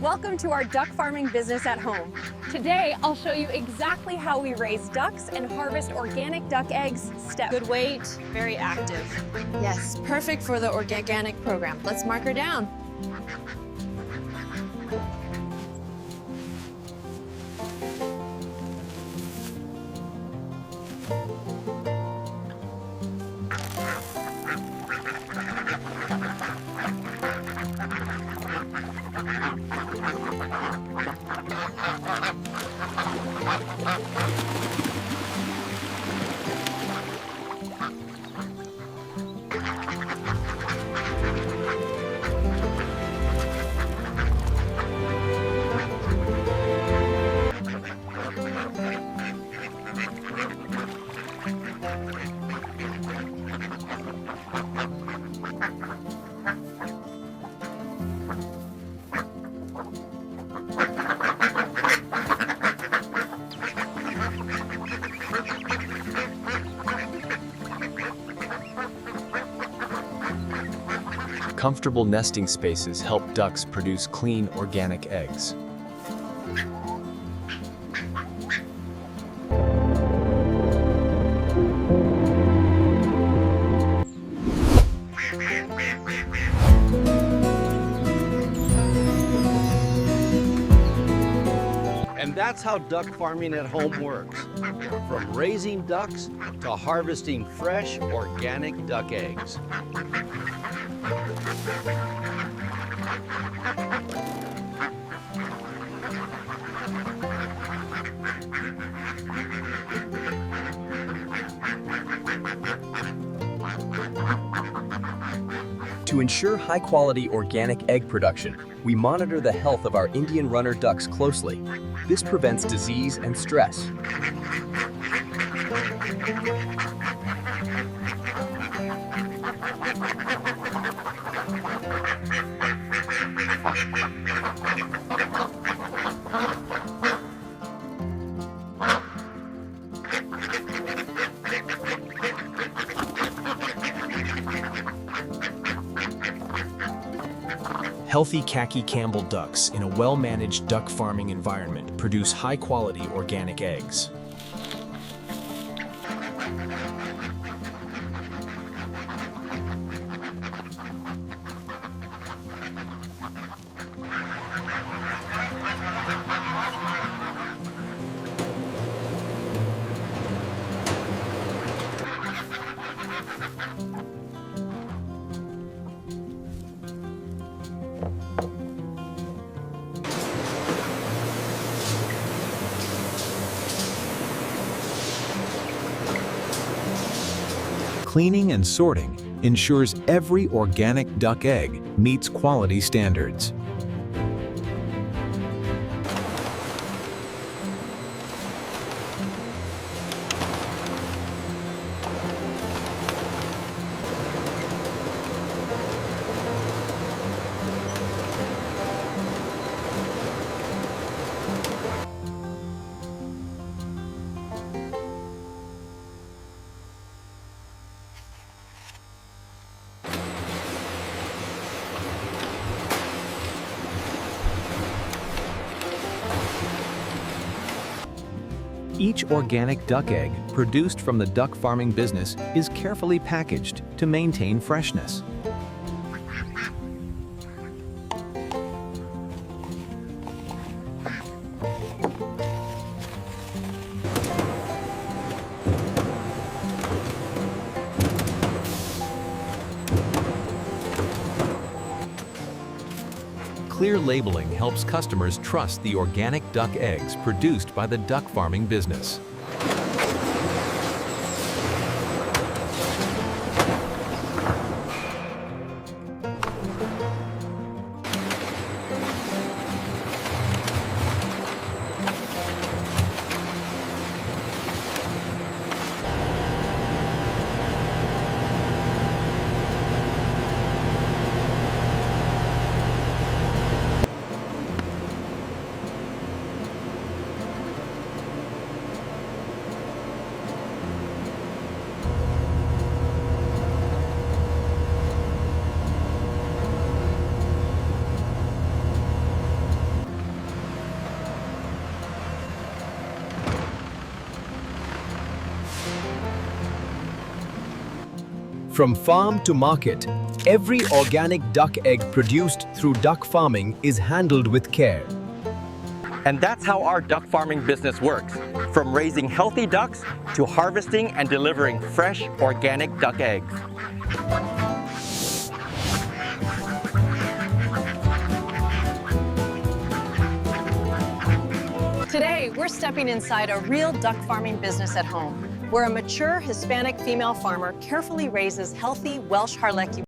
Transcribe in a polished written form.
Welcome to our duck farming business at home. Today, I'll show you exactly how we raise ducks and harvest organic duck eggs. Good weight, very active. Yes, perfect for the organic program. Let's mark her down. Comfortable nesting spaces help ducks produce clean, organic eggs. And that's how duck farming at home works. From raising ducks to harvesting fresh, organic duck eggs. To ensure high-quality organic egg production, we monitor the health of our Indian runner ducks closely. This prevents disease and stress. Healthy khaki Campbell ducks in a well-managed duck farming environment produce high-quality organic eggs. Cleaning and sorting ensures every organic duck egg meets quality standards. Each organic duck egg produced from the duck farming business is carefully packaged to maintain freshness. Clear labeling helps customers trust the organic duck eggs produced by the duck farming business. From farm to market, every organic duck egg produced through duck farming is handled with care. And that's how our duck farming business works, from raising healthy ducks to harvesting and delivering fresh, organic duck eggs. Today, we're stepping inside a real duck farming business at home, where a mature Hispanic female farmer carefully raises healthy Welsh Harlequin